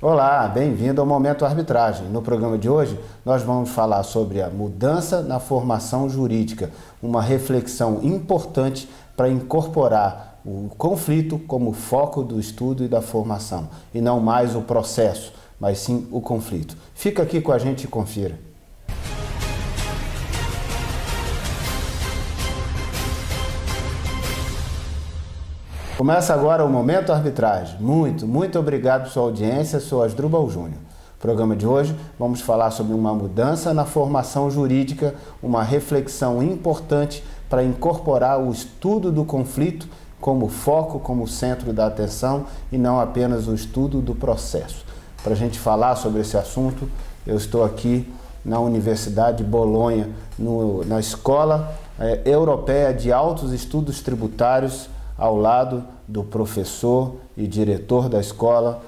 Olá, bem-vindo ao Momento Arbitragem. No programa de hoje, nós vamos falar sobre a mudança na formação jurídica, uma reflexão importante para incorporar o conflito como foco do estudo e da formação, e não mais o processo, mas sim o conflito. Fica aqui com a gente e confira. Começa agora o Momento Arbitragem. Muito obrigado por sua audiência. Sou Asdrubal Júnior. No programa de hoje vamos falar sobre uma mudança na formação jurídica, uma reflexão importante para incorporar o estudo do conflito como foco, como centro da atenção e não apenas o estudo do processo. Para a gente falar sobre esse assunto, eu estou aqui na Universidade de Bolonha, na Escola Europeia de Altos Estudos Tributários, ao lado do professor e diretor da escola,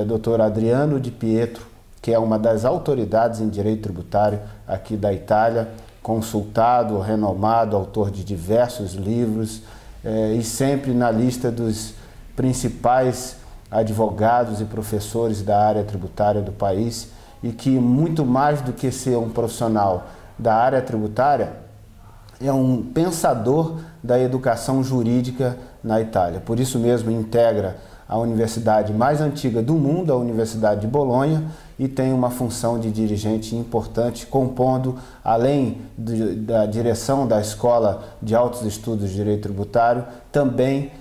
Dr. Adriano Di Pietro, que é uma das autoridades em direito tributário aqui da Itália, consultado, renomado, autor de diversos livros e sempre na lista dos principais advogados e professores da área tributária do país, e que muito mais do que ser um profissional da área tributária, é um pensador da educação jurídica na Itália. Por isso mesmo integra a universidade mais antiga do mundo, a Universidade de Bolonha, e tem uma função de dirigente importante, compondo, além da direção da Escola de Altos Estudos de Direito Tributário, também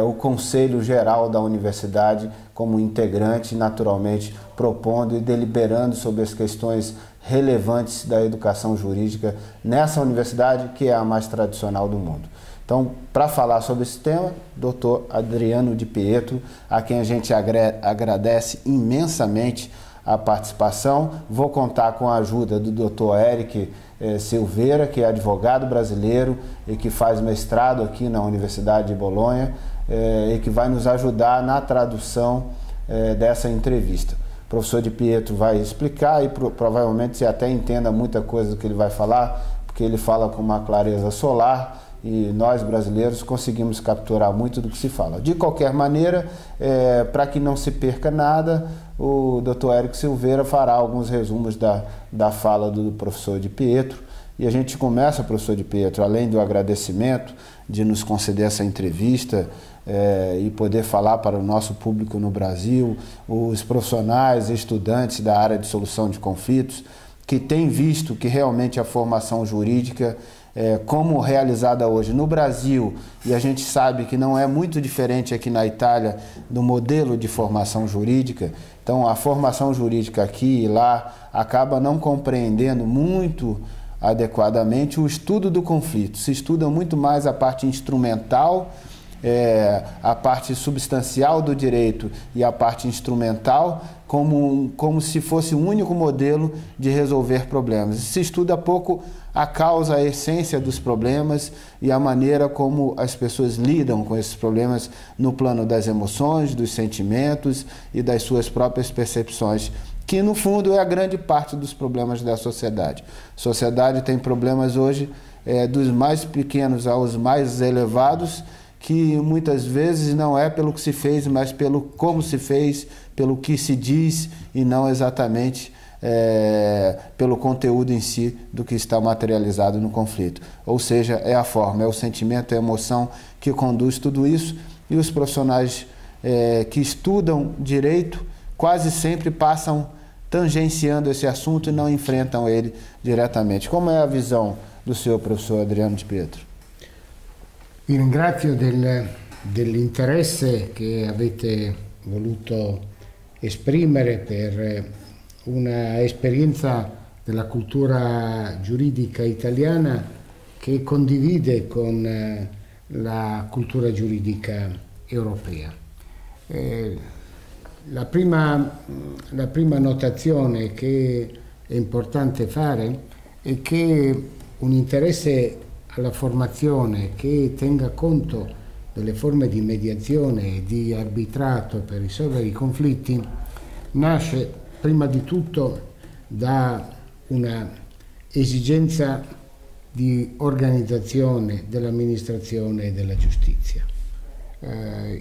o Conselho Geral da Universidade como integrante, naturalmente propondo e deliberando sobre as questões relevantes da educação jurídica nessa universidade, que é a mais tradicional do mundo. Então, para falar sobre esse tema, Dr. Adriano Di Pietro, a quem a gente agradece imensamente a participação. Vou contar com a ajuda do Dr. Eric Silveira, que é advogado brasileiro e que faz mestrado aqui na Universidade de Bolonha e que vai nos ajudar na tradução dessa entrevista. O professor Di Pietro vai explicar e provavelmente você até entenda muita coisa do que ele vai falar, porque ele fala com uma clareza solar e nós brasileiros conseguimos capturar muito do que se fala. De qualquer maneira, para que não se perca nada, o Dr. Eric Silveira fará alguns resumos da fala do professor Di Pietro. E a gente começa, professor Di Pietro, além do agradecimento de nos conceder essa entrevista e poder falar para o nosso público no Brasil, os profissionais e estudantes da área de solução de conflitos, que têm visto que realmente a formação jurídica, como realizada hoje no Brasil, e a gente sabe que não é muito diferente aqui na Itália do modelo de formação jurídica. Então a formação jurídica aqui e lá acaba não compreendendo muito adequadamente o estudo do conflito. Se estuda muito mais a parte instrumental, a parte substancial do direito e a parte instrumental como se fosse um único modelo de resolver problemas. Se estuda pouco a causa, a essência dos problemas e a maneira como as pessoas lidam com esses problemas no plano das emoções, dos sentimentos e das suas próprias percepções, que no fundo é a grande parte dos problemas da sociedade. A sociedade tem problemas hoje dos mais pequenos aos mais elevados, que muitas vezes não é pelo que se fez, mas pelo como se fez, pelo que se diz e não exatamente pelo conteúdo em si do que está materializado no conflito. Ou seja, é a forma, é o sentimento, é a emoção que conduz tudo isso, e os profissionais que estudam direito quase sempre passam tangenciando esse assunto e não enfrentam ele diretamente. Como é a visão do senhor professor Adriano Di Pietro? Vi ringrazio dell'interesse che avete voluto esprimere per una esperienza della cultura giuridica italiana che condivide con la cultura giuridica europea. La prima notazione che è importante fare è che un interesse alla formazione che tenga conto delle forme di mediazione e di arbitrato per risolvere i conflitti nasce prima di tutto da una esigenza di organizzazione dell'amministrazione e della giustizia.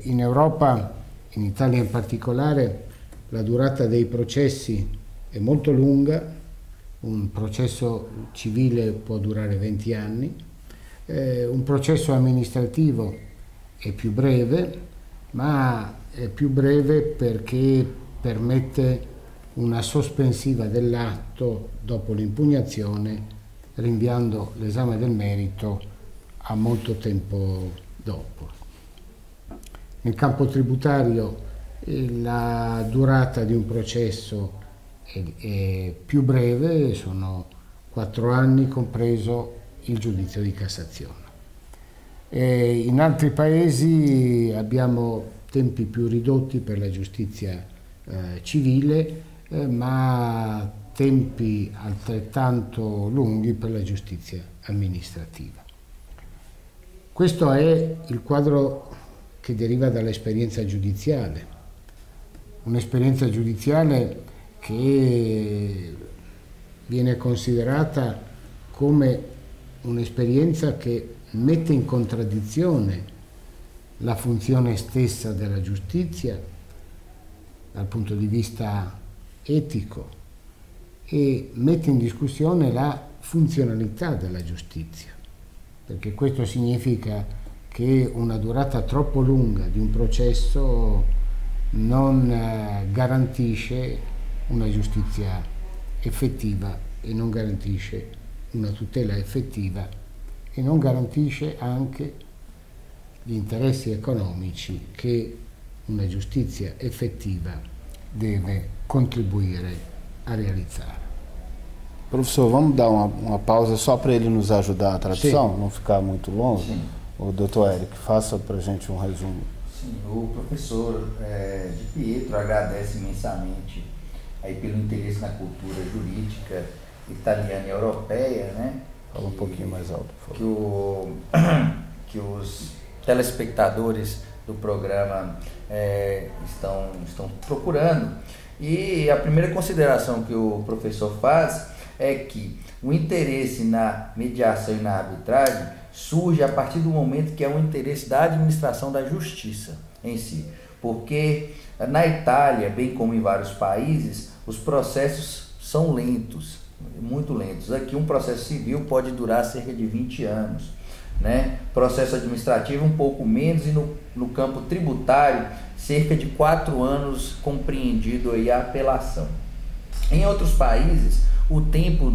In Europa, in Italia in particolare, la durata dei processi è molto lunga, un processo civile può durare 20 anni, un processo amministrativo è più breve, ma è più breve perché permette una sospensiva dell'atto dopo l'impugnazione, rinviando l'esame del merito a molto tempo dopo. Nel campo tributario la durata di un processo è più breve, sono 4 anni, compreso il giudizio di Cassazione. In altri paesi abbiamo tempi più ridotti per la giustizia civile, ma tempi altrettanto lunghi per la giustizia amministrativa. Questo è il quadro che deriva dall'esperienza giudiziale, un'esperienza giudiziale che viene considerata come un'esperienza che mette in contraddizione la funzione stessa della giustizia dal punto di vista etico e mette in discussione la funzionalità della giustizia, perché questo significa che una durata troppo lunga di un processo non garantisce una giustizia effettiva e non garantisce una tutela effettiva e non garantisce anche gli interessi economici che una giustizia effettiva deve contribuire a realizzare. Professor, vamos dar uma pausa só para ele nos ajudar a tradução, Sim. não ficar muito longo? Sim. O doutor Eric, faça para a gente um resumo. Sim, o professor Di Pietro agradece imensamente aí pelo interesse na cultura jurídica italiana e europeia, né? Fala um pouquinho mais alto, por favor. Que os telespectadores do programa estão procurando. E a primeira consideração que o professor faz é que o interesse na mediação e na arbitragem surge a partir do momento que é um interesse da administração da justiça em si. Porque na Itália, bem como em vários países, os processos são lentos, muito lentos. Aqui um processo civil pode durar cerca de 20 anos, né? Processo administrativo um pouco menos e no campo tributário cerca de 4 anos compreendido aí a apelação. Em outros países, o tempo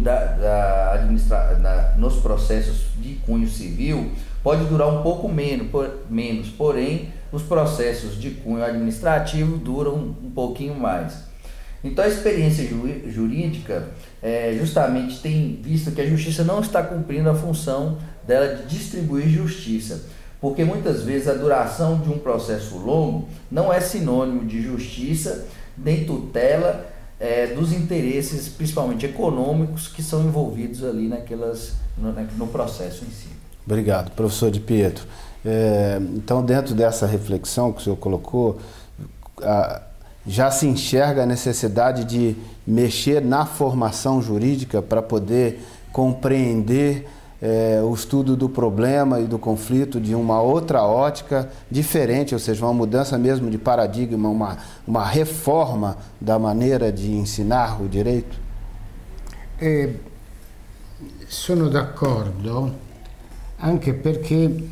nos processos de cunho civil pode durar um pouco menos, porém os processos de cunho administrativo duram um pouquinho mais. Então a experiência jurídica justamente tem visto que a justiça não está cumprindo a função dela de distribuir justiça, porque muitas vezes a duração de um processo longo não é sinônimo de justiça nem tutela dos interesses, principalmente econômicos, que são envolvidos ali no processo em si. Obrigado, professor Di Pietro. Então, dentro dessa reflexão que o senhor colocou, já se enxerga a necessidade de mexer na formação jurídica para poder compreender o estudo do problema e do conflito de uma outra ótica diferente, ou seja, uma mudança mesmo de paradigma, uma reforma da maneira de ensinar o direito? Sono d'accordo, anche perché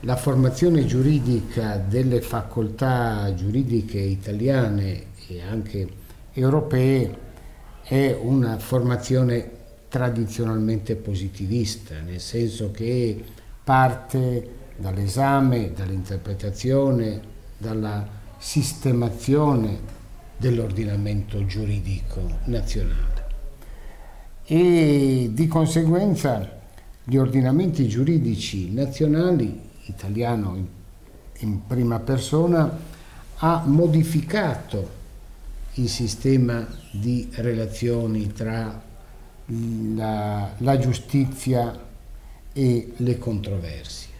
la formazione giuridica delle facoltà giuridiche italiane e anche europee è una formazione tradizionalmente positivista, nel senso che parte dall'esame, dall'interpretazione, dalla sistemazione dell'ordinamento giuridico nazionale e di conseguenza gli ordinamenti giuridici nazionali, italiano in prima persona, ha modificato il sistema di relazioni tra la giustizia e le controversie.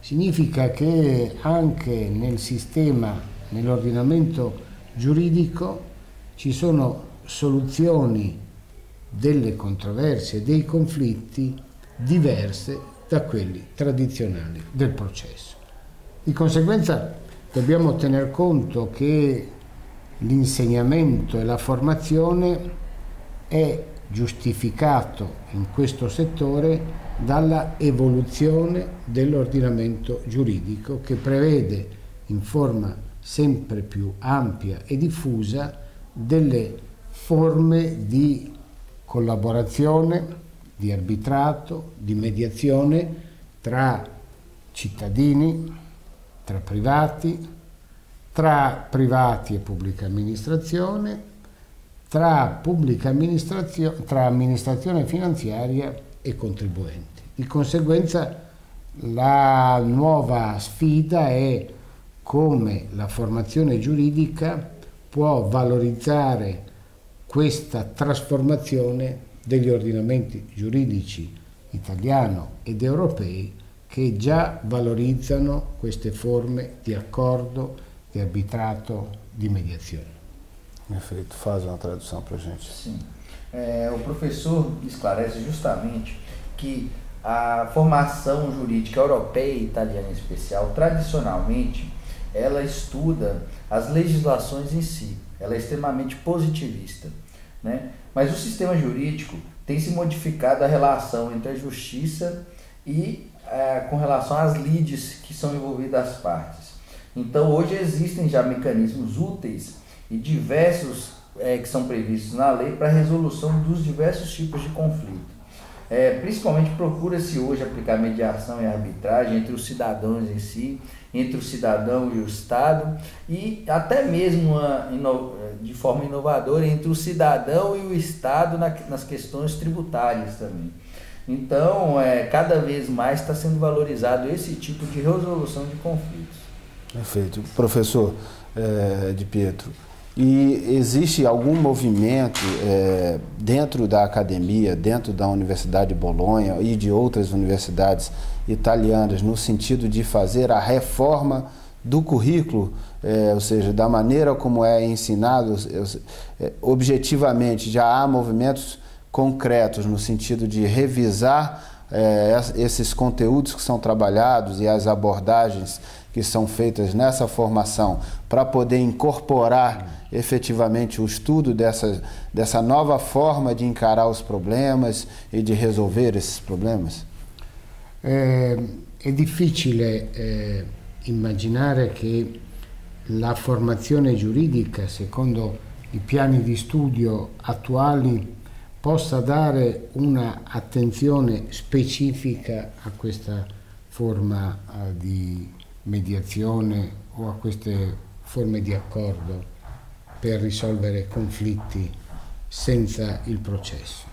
Significa che anche nel sistema, nell'ordinamento giuridico, ci sono soluzioni delle controversie, dei conflitti diverse da quelli tradizionali del processo. Di conseguenza dobbiamo tener conto che l'insegnamento e la formazione è giustificato in questo settore dalla evoluzione dell'ordinamento giuridico, che prevede in forma sempre più ampia e diffusa delle forme di collaborazione, di arbitrato, di mediazione tra cittadini, tra privati e pubblica amministrazione, tra amministrazione finanziaria e contribuenti. Di conseguenza la nuova sfida è come la formazione giuridica può valorizzare questa trasformazione degli ordinamenti giuridici italiano ed europei, che già valorizzano queste forme di accordo, di arbitrato, di mediazione. Perfeito, faz uma tradução para a gente. Sim. O professor esclarece justamente que a formação jurídica europeia e italiana em especial, tradicionalmente, ela estuda as legislações em si, ela é extremamente positivista, né? Mas o sistema jurídico tem se modificado a relação entre a justiça e com relação às lides que são envolvidas as partes. Então hoje existem já mecanismos úteis e diversos que são previstos na lei para a resolução dos diversos tipos de conflito. Principalmente procura-se hoje aplicar mediação e arbitragem entre os cidadãos em si, entre o cidadão e o Estado, e até mesmo de forma inovadora entre o cidadão e o Estado nas questões tributárias também. Então, cada vez mais está sendo valorizado esse tipo de resolução de conflitos. Perfeito. Professor Di Pietro, e existe algum movimento dentro da academia, dentro da Universidade de Bolonha e de outras universidades italianas, no sentido de fazer a reforma do currículo, ou seja, da maneira como é ensinado, objetivamente já há movimentos concretos no sentido de revisar esses conteúdos que são trabalhados e as abordagens que são feitas nessa formação para poder incorporar efetivamente o estudo dessa nova forma de encarar os problemas e de resolver esses problemas? È difficile immaginare che la formazione giuridica, secondo i piani di studio attuali, possa dare una attenzione specifica a questa forma di mediazione o a queste forme di accordo per risolvere conflitti senza il processo.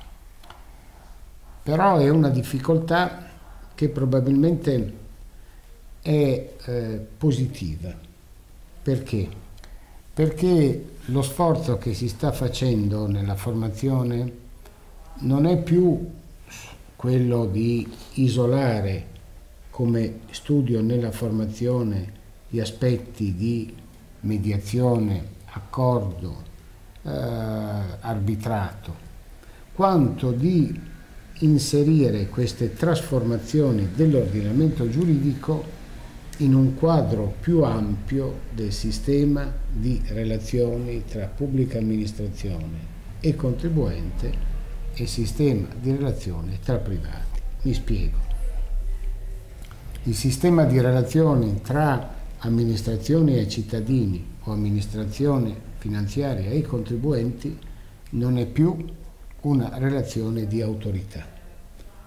Però è una difficoltà che probabilmente è positiva. Perché? Perché lo sforzo che si sta facendo nella formazione non è più quello di isolare come studio nella formazione gli aspetti di mediazione, accordo, arbitrato, quanto di inserire queste trasformazioni dell'ordinamento giuridico in un quadro più ampio del sistema di relazioni tra pubblica amministrazione e contribuente e sistema di relazione tra privati. Mi spiego. Il sistema di relazioni tra amministrazioni e cittadini o amministrazione finanziaria e contribuenti non è più una relazione di autorità.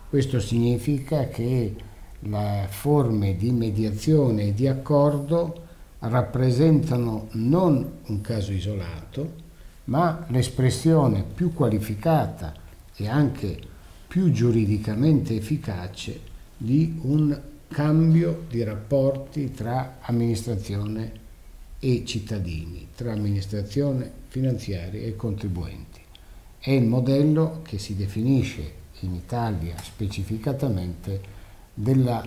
Questo significa che le forme di mediazione e di accordo rappresentano non un caso isolato, ma l'espressione più qualificata e anche più giuridicamente efficace di un cambio di rapporti tra amministrazione e cittadini, tra amministrazione finanziaria e contribuenti. È il modello che si definisce in Italia specificatamente della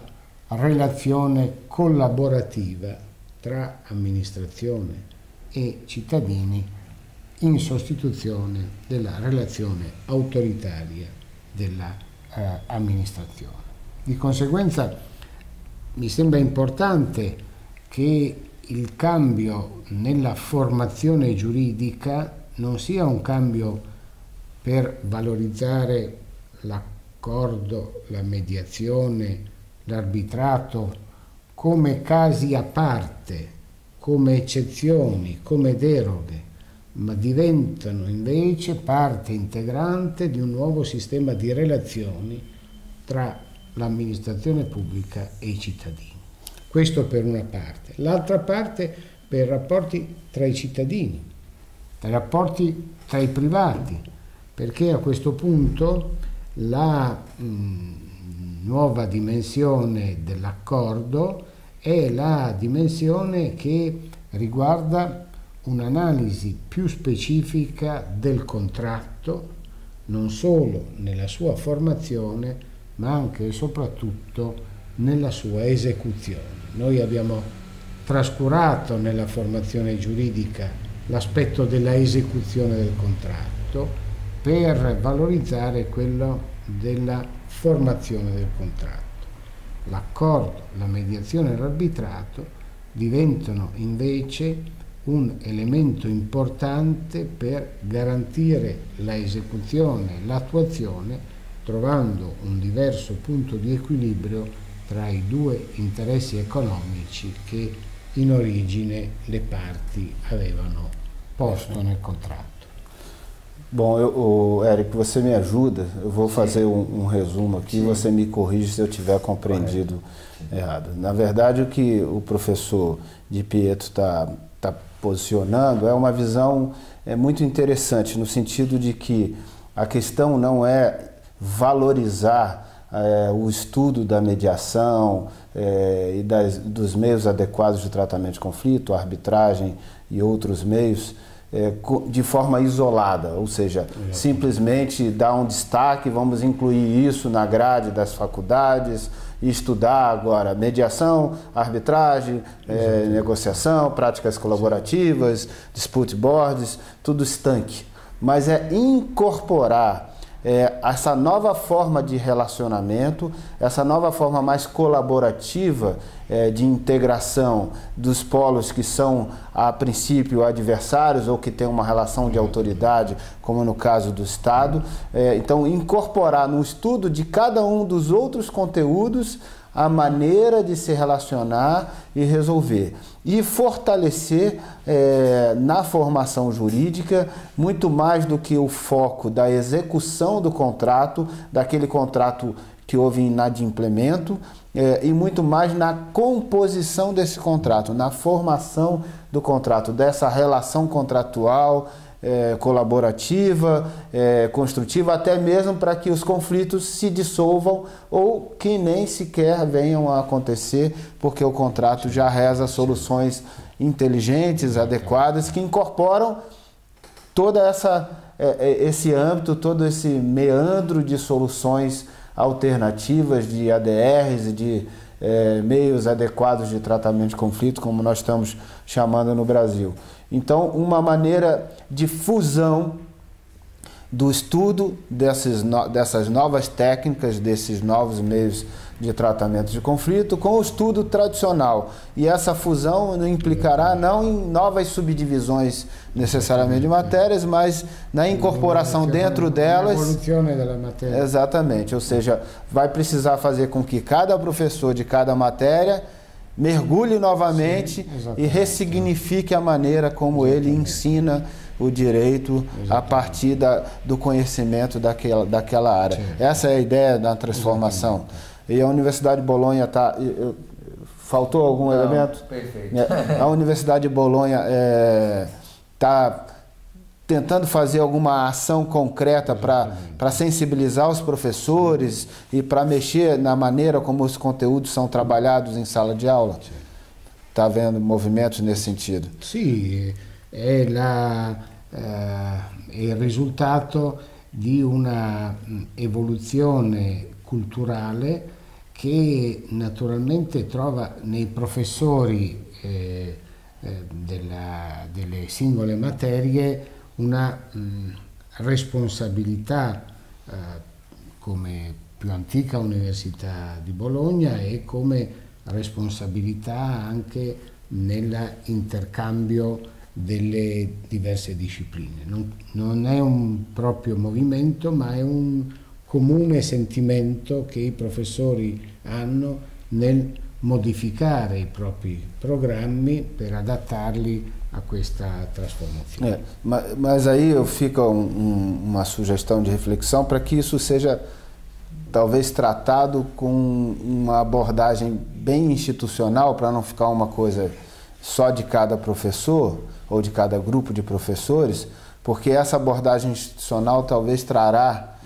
relazione collaborativa tra amministrazione e cittadini in sostituzione della relazione autoritaria dell'amministrazione. Di conseguenza mi sembra importante che il cambio nella formazione giuridica non sia un cambio per valorizzare l'accordo, la mediazione, l'arbitrato come casi a parte, come eccezioni, come deroghe, ma diventano invece parte integrante di un nuovo sistema di relazioni tra l'amministrazione pubblica e i cittadini. Questo per una parte. L'altra parte per i rapporti tra i cittadini, tra i rapporti tra i privati, perché a questo punto la nuova dimensione dell'accordo è la dimensione che riguarda un'analisi più specifica del contratto, non solo nella sua formazione, ma anche e soprattutto nella sua esecuzione. Noi abbiamo trascurato nella formazione giuridica l'aspetto della esecuzione del contratto per valorizzare quello della formazione del contratto. L'accordo, la mediazione e l'arbitrato diventano invece un elemento importante per garantire la esecuzione, l'attuazione, trovando un diverso punto di equilibrio tra i due interessi economici che in origine le parti avevano posto nel contratto. Bom, Éric, você me ajuda, eu vou fazer um resumo aqui, você me corrige se eu tiver compreendido errado. Na verdade, o que o professor Di Pietro está posicionando é uma visão muito interessante, no sentido de que a questão não é valorizar o estudo da mediação e dos meios adequados de tratamento de conflito, arbitragem e outros meios, de forma isolada, ou seja, simplesmente dar um destaque, vamos incluir isso na grade das faculdades e estudar agora mediação, arbitragem, negociação, práticas colaborativas, dispute boards, tudo estanque. Mas é incorporar essa nova forma de relacionamento, essa nova forma mais colaborativa de integração dos polos que são, a princípio, adversários ou que têm uma relação de autoridade, como no caso do Estado. Então, incorporar no estudo de cada um dos outros conteúdos a maneira de se relacionar e resolver. E fortalecer na formação jurídica muito mais do que o foco da execução do contrato, daquele contrato que houve inadimplemento, e muito mais na composição desse contrato, na formação do contrato, dessa relação contratual, colaborativa, construtiva, até mesmo para que os conflitos se dissolvam ou que nem sequer venham a acontecer, porque o contrato já reza soluções inteligentes, adequadas, que incorporam todo esse âmbito, todo esse meandro de soluções alternativas, de ADRs e de meios adequados de tratamento de conflito, como nós estamos chamando no Brasil. Então, uma maneira de fusão do estudo dessas novas técnicas, desses novos meios de tratamento de conflito, com o estudo tradicional. E essa fusão não implicará não em novas subdivisões necessariamente de matérias, mas na incorporação dentro delas. Evolução da matéria. Exatamente, ou seja, vai precisar fazer com que cada professor de cada matéria mergulhe novamente e ressignifique a maneira como ele ensina o direito a partir do conhecimento daquela área. Essa é a ideia da transformação. E a Universidade de Bolonha está... Faltou algum elemento? Perfeito. A Universidade de Bolonha está tentando fazer alguma ação concreta para sensibilizar os professores e para mexer na maneira como os conteúdos são trabalhados em sala de aula? Está havendo movimentos nesse sentido? Sì, è il risultato di una evoluzione culturale che naturalmente trova nei professori delle singole materie una responsabilità come più antica Università di Bologna e come responsabilità anche nell'intercambio delle diverse discipline. Non è un proprio movimento, ma è un comune sentimento che i professori hanno nel modificare i propri programmi per adattarli a questa trasformazione. Mas aí fica uma sugestão de reflexão para que isso seja talvez tratado com uma abordagem bem institucional, para não ficar uma coisa só de cada professor ou de cada grupo de professores, porque essa abordagem institucional talvez trará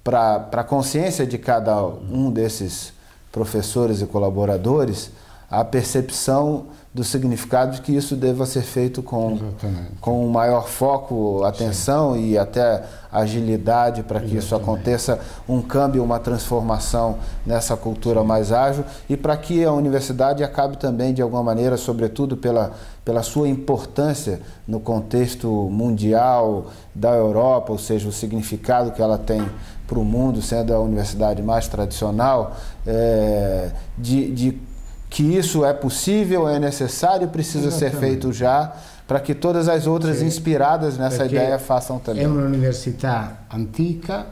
para a consciência de cada um desses professores e colaboradores a percepção do significado de que isso deva ser feito com maior foco, atenção e até agilidade para que isso aconteça, um câmbio, uma transformação nessa cultura mais ágil e para que a universidade acabe também de alguma maneira, sobretudo pela sua importância no contexto mundial da Europa, ou seja, o significado que ela tem para o mundo, sendo a universidade mais tradicional, que isso é possível, é necessário e precisa ser feito já, para que todas as outras inspiradas nessa ideia façam também. È un'università antica,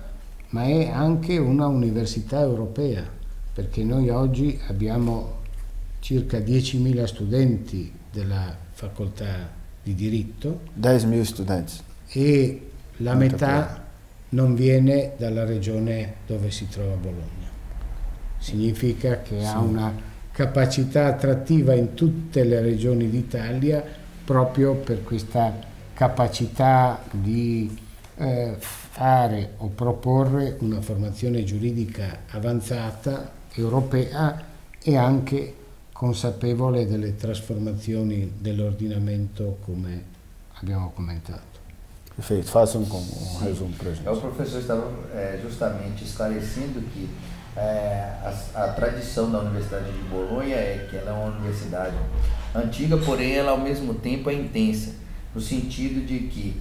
ma è anche una università europea, perché noi oggi abbiamo circa 10.000 studenti della facoltà di diritto. 10.000 studenti. E la metà non viene dalla regione dove si trova Bologna. Significa che ha una capacità attrattiva in tutte le regioni d'Italia proprio per questa capacità di fare o proporre una formazione giuridica avanzata europea e anche consapevole delle trasformazioni dell'ordinamento come abbiamo commentato. Perfeito, faça um resumo para a gente. O professor estava justamente esclarecendo que a tradição da Universidade de Bolonha é que ela é uma universidade antiga, porém ela ao mesmo tempo é intensa, no sentido de que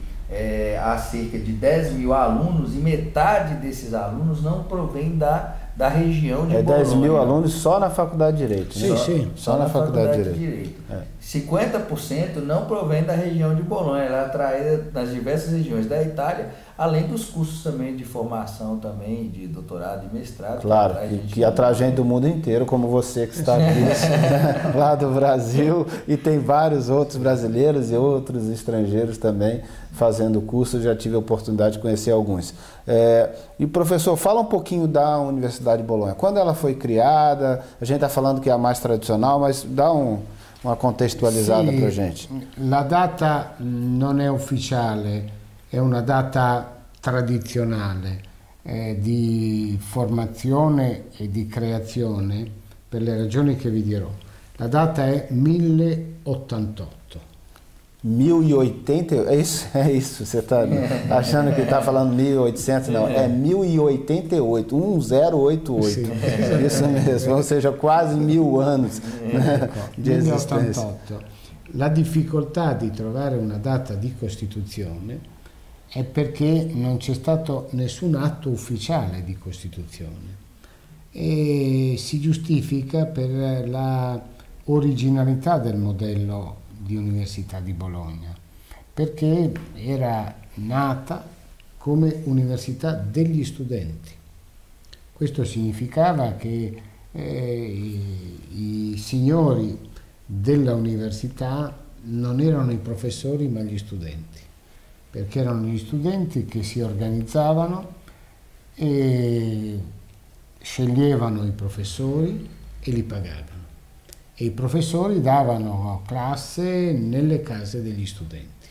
há cerca de 10.000 alunos e metade desses alunos não provém da região de Bolonha. 10.000 alunos só na Faculdade de Direito. Sim, sim. Só na Faculdade de Direito. 50% não provém da região de Bolonha, ela é atraída das diversas regiões da Itália, além dos cursos também de formação também, de doutorado e mestrado. Claro, que atrai gente do mundo inteiro, como você que está aqui lá do Brasil, e tem vários outros brasileiros e outros estrangeiros também fazendo curso, já tive a oportunidade de conhecer alguns. E professor, fala um pouquinho da Universidade de Bolonha. Quando ela foi criada, a gente está falando que é a mais tradicional, mas dá uma contestualizzata per gente. La data non è ufficiale, è una data tradizionale di formazione e di creazione per le ragioni che vi dirò. La data è 1088. 1080, é isso, você está achando que está falando 1800, não, é 1088, 1088, Sì, isso mesmo, ou seja, quase 1000 anos de existência. 1088. La difficoltà di trovare una data di costituzione è perché non c'è stato nessun atto ufficiale di costituzione e si giustifica per la originalità del modello di Università di Bologna, perché era nata come università degli studenti. Questo significava che i signori della università non erano i professori ma gli studenti, perché erano gli studenti che si organizzavano e sceglievano i professori e li pagavano. E i professori davano classe nelle case degli studenti.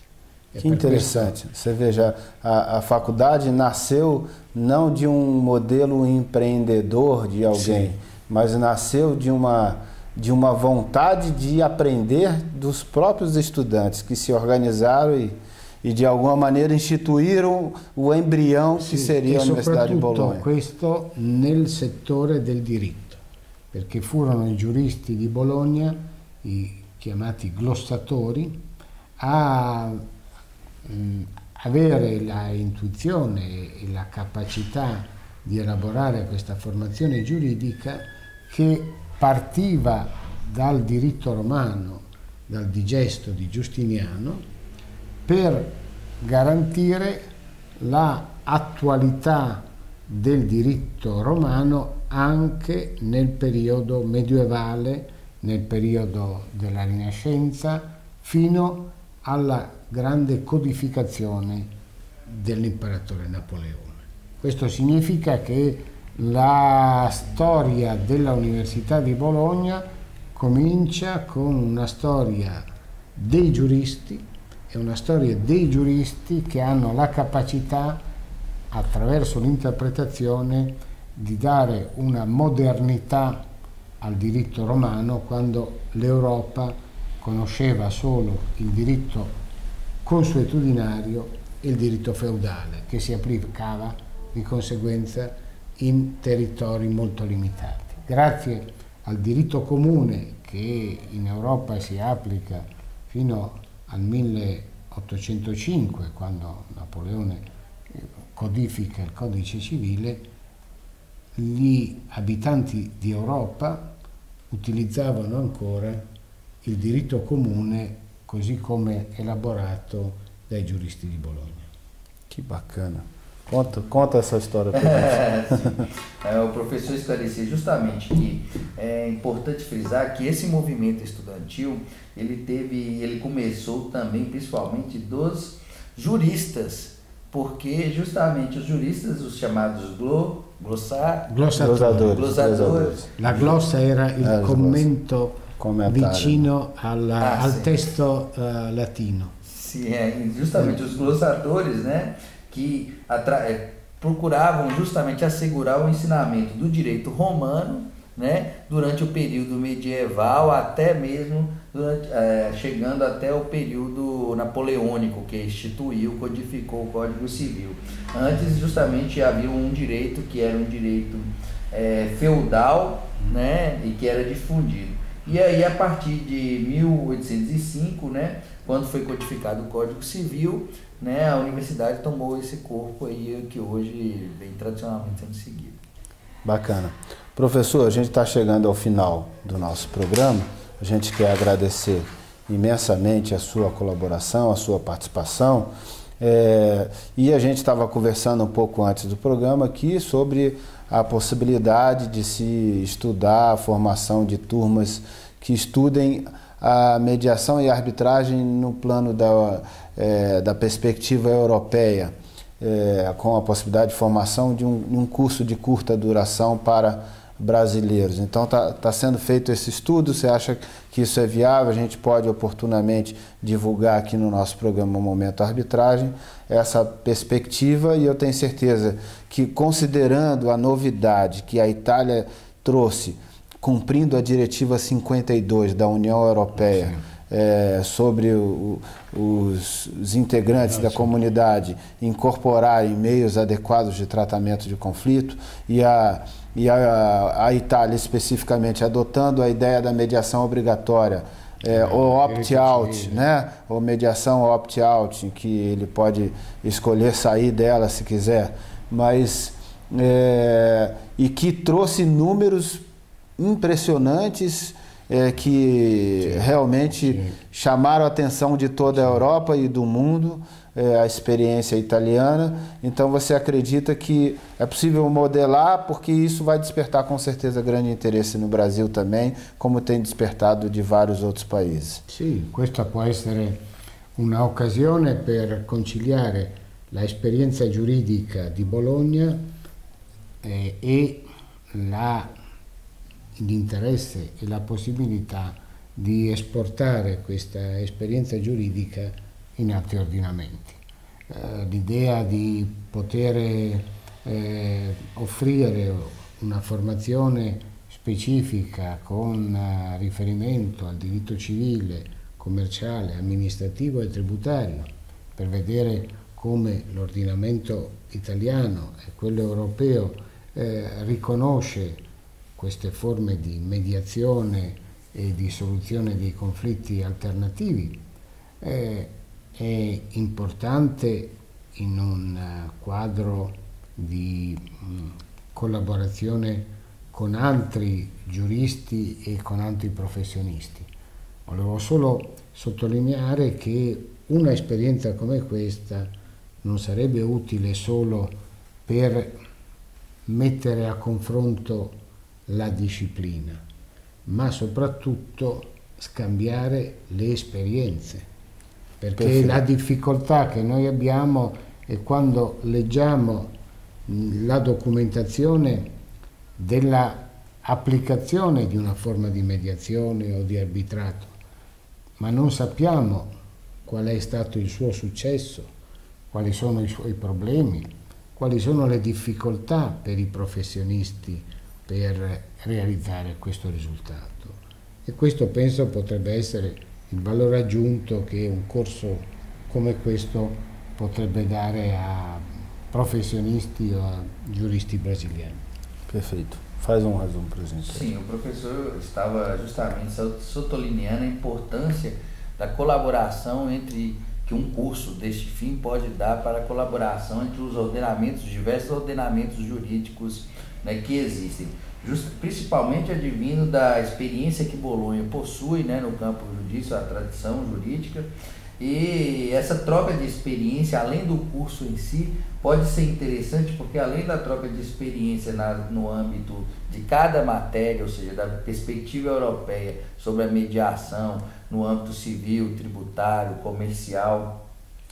Que interessante. Você veja, a faculdade nasceu não de um modelo empreendedor de alguém, mas nasceu de uma vontade de aprender dos próprios estudantes que se organizaram e de alguma maneira instituíram o embrião que seria a Universidade de Bologna. Questo nel settore del diritto, perché furono i giuristi di Bologna, i chiamati glossatori, a avere la intuizione e la capacità di elaborare questa formazione giuridica che partiva dal diritto romano dal digesto di Giustiniano per garantire l'attualità del diritto romano anche nel periodo medievale, nel periodo della Rinascenza, fino alla grande codificazione dell'imperatore Napoleone. Questo significa che la storia dell'Università di Bologna comincia con una storia dei giuristi, è una storia dei giuristi che hanno la capacità, attraverso l'interpretazione, di dare una modernità al diritto romano quando l'Europa conosceva solo il diritto consuetudinario e il diritto feudale, che si applicava di conseguenza in territori molto limitati. Grazie al diritto comune che in Europa si applica fino al 1805, quando Napoleone codifica il codice civile, gli abitanti di Europa utilizzavano ancora il diritto comune così come elaborato dai giuristi di Bologna. Que bacana. Conta essa história pra gente. O professor esclareceu justamente que é importante frisar que esse movimento estudantil ele começou também principalmente dos juristas, porque justamente os juristas, os chamados glossadores. La glossa era il commento vicino al testo latino. Sim, justamente os glossadores, né, que procuravam justamente assegurar o ensinamento do direito romano, né, durante o período medieval, até mesmo chegando até o período napoleônico, que instituiu, codificou o Código Civil. Antes, justamente, havia um direito que era um direito feudal, né, e que era difundido. E aí, a partir de 1805, né, quando foi codificado o Código Civil, né, a universidade tomou esse corpo aí que hoje vem tradicionalmente sendo seguido. Bacana. Professor, a gente está chegando ao final do nosso programa. A gente quer agradecer imensamente a sua colaboração, a sua participação. E a gente estava conversando um pouco antes do programa aqui sobre a possibilidade de se estudar a formação de turmas que estudem a mediação e a arbitragem no plano da perspectiva europeia, com a possibilidade de formação de um curso de curta duração para brasileiros. Então está sendo feito esse estudo. Você acha que isso é viável? A gente pode oportunamente divulgar aqui no nosso programa Momento Arbitragem essa perspectiva, e eu tenho certeza que, considerando a novidade que a Itália trouxe, cumprindo a Diretiva 52 da União Europeia, sobre os integrantes da comunidade incorporarem meios adequados de tratamento de conflito, e a Itália especificamente adotando a ideia da mediação obrigatória, ou opt-out, né? Ou mediação opt-out, em que ele pode escolher sair dela se quiser, mas e que trouxe números impressionantes, que realmente chamaram a atenção de toda a Europa e do mundo, a experiência italiana. Então você acredita que é possível modelar, porque isso vai despertar com certeza grande interesse no Brasil também, como tem despertado de vários outros países. Sì, questa può essere un'occasione per conciliare l'esperienza giuridica di Bologna e l'interesse e la possibilità di esportare questa esperienza giuridica in altri ordinamenti. L'idea di poter offrire una formazione specifica con riferimento al diritto civile, commerciale, amministrativo e tributario, per vedere come l'ordinamento italiano e quello europeo riconosce queste forme di mediazione e di soluzione dei conflitti alternativi, è importante in un quadro di collaborazione con altri giuristi e con altri professionisti. Volevo solo sottolineare che una esperienza come questa non sarebbe utile solo per mettere a confronto la disciplina, ma soprattutto scambiare le esperienze, perché Perfetto. La difficoltà che noi abbiamo è quando leggiamo la documentazione della applicazione di una forma di mediazione o di arbitrato, ma non sappiamo qual è stato il suo successo, quali sono i suoi problemi, quali sono le difficoltà per i professionisti per realizzare questo risultato. E questo penso potrebbe essere il valore aggiunto che un corso come questo potrebbe dare a professionisti o a giuristi brasiliani. Perfeito. Faz um resumo para a gente. Sim, o professor estava justamente sublinhando a importância da colaboração que um curso deste fim pode dar para a colaboração entre os ordenamentos, diversos ordenamentos jurídicos, né, que existem. Principalmente advindo da experiência que Bolonha possui, né, no campo jurídico, a tradição jurídica, e essa troca de experiência, além do curso em si, pode ser interessante porque além da troca de experiência no âmbito de cada matéria, ou seja, da perspectiva europeia sobre a mediação no âmbito civil, tributário, comercial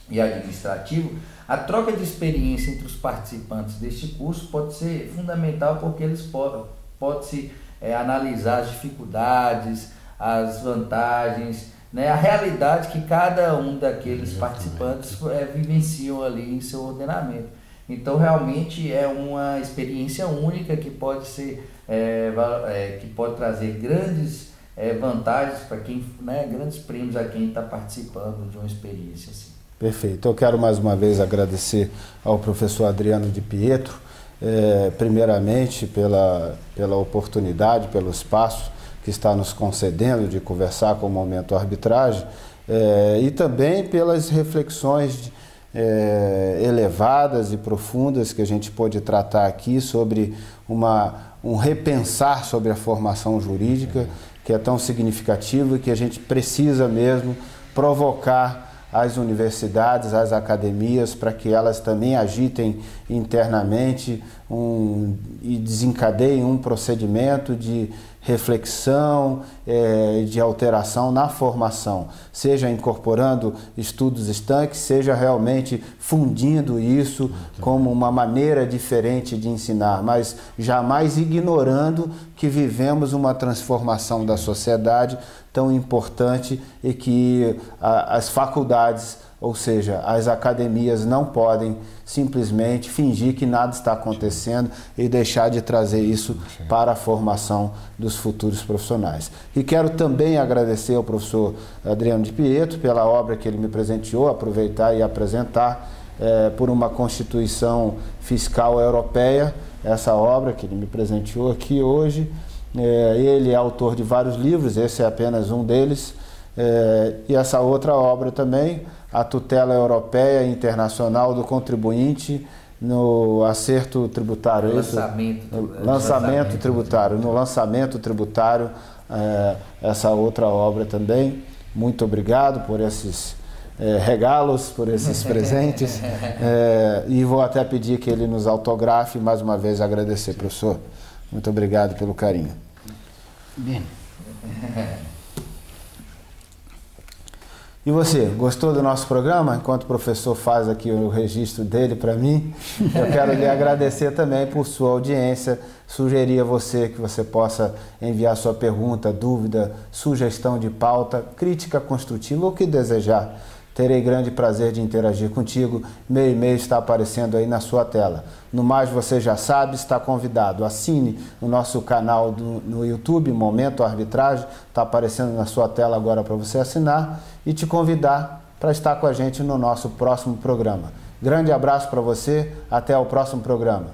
e administrativo, a troca de experiência entre os participantes deste curso pode ser fundamental porque eles podem analisar as dificuldades, as vantagens, né, a realidade que cada um daqueles participantes vivenciam ali em seu ordenamento. Então realmente é uma experiência única que pode ser que pode trazer grandes vantagens para quem, né, grandes prêmios a quem está participando de uma experiência assim. Perfeito. Eu quero mais uma vez agradecer ao professor Adriano Di Pietro, primeiramente pela oportunidade, pelo espaço que está nos concedendo de conversar com o Momento Arbitragem, e também pelas reflexões elevadas e profundas que a gente pôde tratar aqui sobre um repensar sobre a formação jurídica, que é tão significativo e que a gente precisa mesmo provocar as universidades, as academias, para que elas também agitem internamente e desencadeiem um procedimento de reflexão, de alteração na formação, seja incorporando estudos estanques, seja realmente fundindo isso como uma maneira diferente de ensinar, mas jamais ignorando que vivemos uma transformação da sociedade tão importante e que as faculdades, ou seja, as academias não podem simplesmente fingir que nada está acontecendo e deixar de trazer isso para a formação dos futuros profissionais. E quero também agradecer ao professor Adriano Di Pietro pela obra que ele me presenteou, aproveitar e apresentar por uma Constituição Fiscal Europeia, essa obra que ele me presenteou aqui hoje. Ele é autor de vários livros, esse é apenas um deles, e essa outra obra também, a tutela europeia e internacional do contribuinte no acerto tributário. Lançamento tributário. No lançamento tributário, essa outra obra também. Muito obrigado por esses regalos, por esses presentes. E vou até pedir que ele nos autografe, mais uma vez agradecer, professor. Muito obrigado pelo carinho. Bem. E você, gostou do nosso programa? Enquanto o professor faz aqui o registro dele para mim, eu quero lhe agradecer também por sua audiência, sugerir a você que você possa enviar sua pergunta, dúvida, sugestão de pauta, crítica construtiva, o que desejar. Terei grande prazer de interagir contigo. Meu e-mail está aparecendo aí na sua tela. No mais, você já sabe, está convidado. Assine o nosso canal no YouTube, Momento Arbitragem. Está aparecendo na sua tela agora para você assinar. E te convidar para estar com a gente no nosso próximo programa. Grande abraço para você. Até o próximo programa.